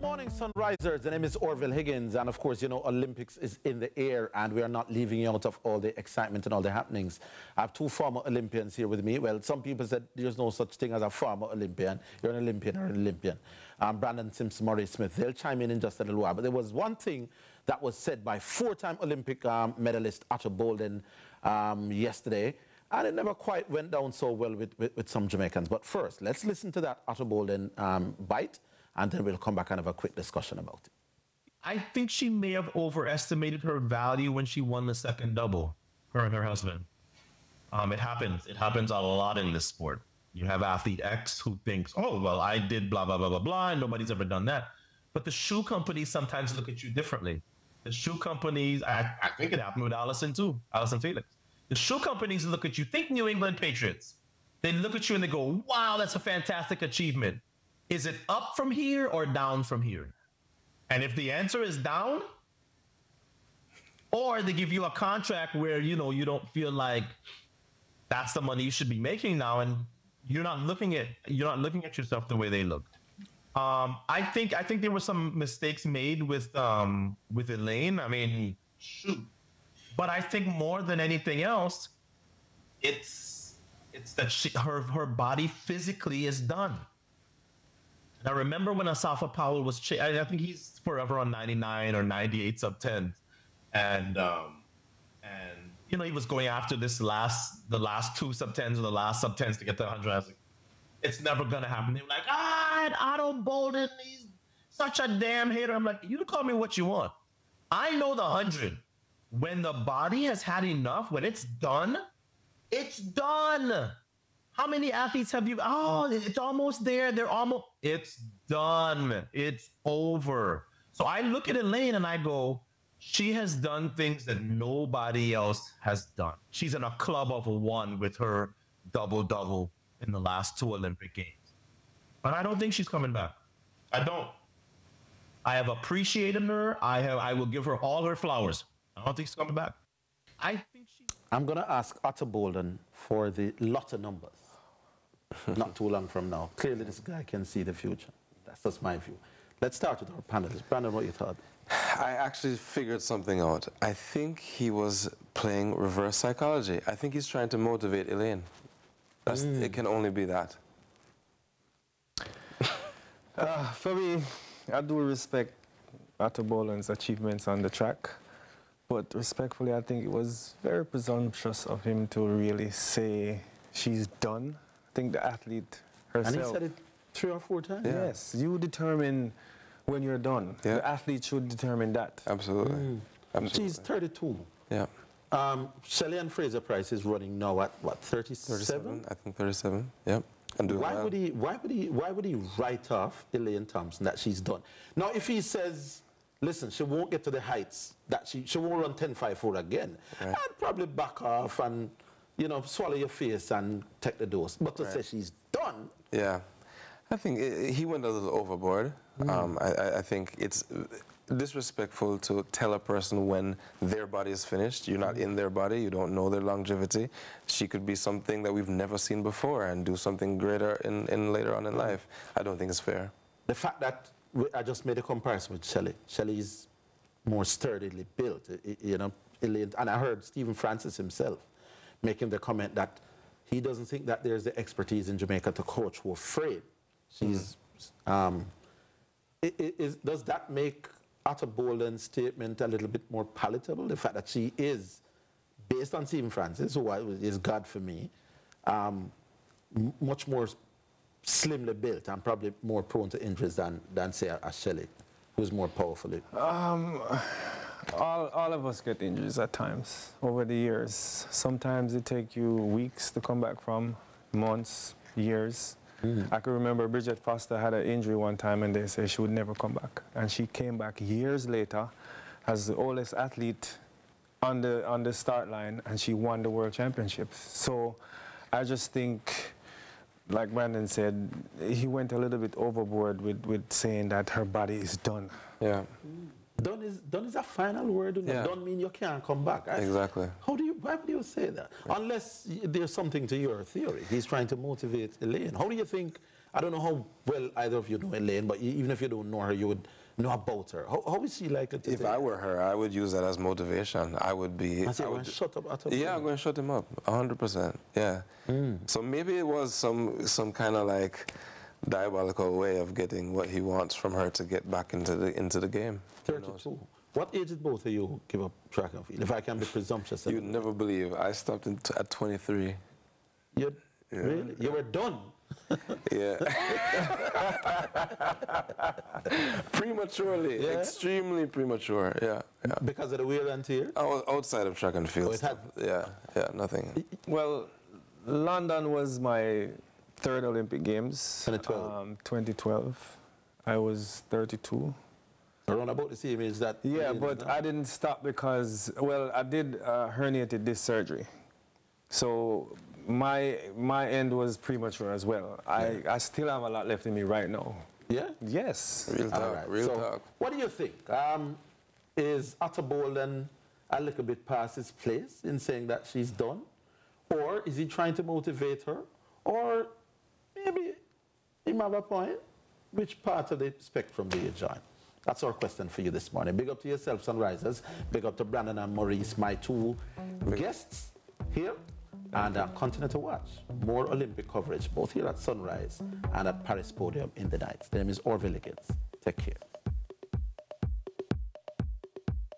Morning, Sunrisers. The name is Orville Higgins, and of course, you know, Olympics is in the air, and we are not leaving you out of all the excitement and all the happenings. I have two former Olympians here with me. Well, some people said there's no such thing as a former Olympian. You're an Olympian or an Olympian. Brandon Simpson, Murray Smith, they'll chime in just a little while. But there was one thing that was said by four-time Olympic medalist Otto Bolden yesterday, and it never quite went down so well with some Jamaicans. But first, let's listen to that Otto Bolden bite, and then we'll come back and have a quick discussion about it. I think she may have overestimated her value when she won the second double, her and her husband. It happens. It happens a lot in this sport. You have athlete X who thinks, oh, well, I did blah, blah, blah, blah, blah, and nobody's ever done that. But the shoe companies sometimes look at you differently. The shoe companies, I think it happened with Allison too, Allison Felix. The shoe companies look at you, think New England Patriots. They look at you and they go, wow, that's a fantastic achievement. Is it up from here or down from here? And if the answer is down, or they give you a contract where, you know, you don't feel like that's the money you should be making now, and you're not looking at yourself the way they looked. I think there were some mistakes made with Elaine. I mean, shoot. But I think more than anything else, it's that her body physically is done. And I remember when Asafa Powell was, I think he's forever on 99 or 98 sub 10, and you know, he was going after the last two sub 10s or the last sub 10s to get to 100. I was like, it's never gonna happen. They were like, Otto Bolden, he's such a damn hater. I'm like, you can call me what you want. I know the 100. When the body has had enough, when it's done, it's done. How many athletes have you? Oh, it's almost there. It's done. It's over. So I look at Elaine and I go, she has done things that nobody else has done. She's in a club of one with her double-double in the last two Olympic Games. But I don't think she's coming back. I don't. I have appreciated her. I will give her all her flowers. I don't think she's coming back. I'm going to ask Otto Bolden for the lotto numbers. Not too long from now. Clearly, this guy can see the future. That's just my view. Let's start with our panelists. Brandon, what you thought? I actually figured something out. I think he was playing reverse psychology. I think he's trying to motivate Elaine. It can only be that. For me, I do respect Otto Bolden's achievements on the track. But respectfully, I think it was very presumptuous of him to really say she's done. I think the athlete herself... And he said it 3 or 4 times? Yeah. Yes, you determine when you're done. Yeah. The athlete should determine that. Absolutely. Absolutely. She's 32. Yeah. Shelley Ann Fraser-Price is running now at, what, 37? I think 37, yeah. Why would he write off Elaine Thompson that she's done? Now, if he says... Listen, she won't get to the heights that she won't run 10.54 again. Right. I'd probably back off and, you know, swallow your face and take the dose. But to say she's done. Yeah. I think he went a little overboard. I think it's disrespectful to tell a person when their body is finished. You're not in their body. You don't know their longevity. She could be something that we've never seen before and do something greater in later on in life. I don't think it's fair. The fact that I just made a comparison with Shelley. Shelley's more sturdily built, you know. And I heard Stephen Francis himself making the comment that he doesn't think that there's the expertise in Jamaica to coach who are afraid. She's, does that make Otto Bolden's statement a little bit more palatable? The fact that she is, based on Stephen Francis, who is God for me, much more slimly built and probably more prone to injuries than say a Shelley, who's more powerful. All of us get injuries at times over the years. Sometimes it takes you weeks to come back from, months, years. I can remember Bridget Foster had an injury one time and they said she would never come back. And she came back years later as the oldest athlete on the start line, and she won the World Championships. So I just think, like Brandon said, he went a little bit overboard with saying that her body is done. Yeah. Done is a final word. Yeah. Don't mean you can't come back. Exactly. Why would you say that? Right. Unless there's something to your theory. He's trying to motivate Elaine. How do you think I don't know how well either of you know Elaine, but even if you don't know her, you would know about her. How is she like it? If I were her, I would use that as motivation. I would be. I say, well, shut up. Yeah, I'm going to shut him up, 100%. Yeah. So maybe it was some kind of like diabolical way of getting what he wants from her to get back into the game. 32. What age did both of you give up track and field? If I can be presumptuous. You'd never believe. I stopped at 23. Really? You were done? Yeah. Prematurely. Yeah? Extremely premature. Yeah. Because of the wear and tear? Outside of track and field. Oh, it had... Yeah, nothing. Well, London was my third Olympic Games. 2012. 2012. I was 32. Around about the same age that... Yeah, but I didn't stop because, well, I did herniated disc surgery. So my end was premature as well. I still have a lot left in me right now. Yeah? Yes. Real talk. All right. Real So talk. what do you think? Is Utter Bolden a little bit past its place in saying that she's done? Or is he trying to motivate her? Or maybe he might have a point? Which part of the spectrum do you join? That's our question for you this morning. Big up to yourself, Sunrisers. Big up to Brandon and Maurice, my two guests here. And continue to watch more Olympic coverage, both here at Sunrise and at Paris Podium in the night. The name is Orville Higgins. Take care.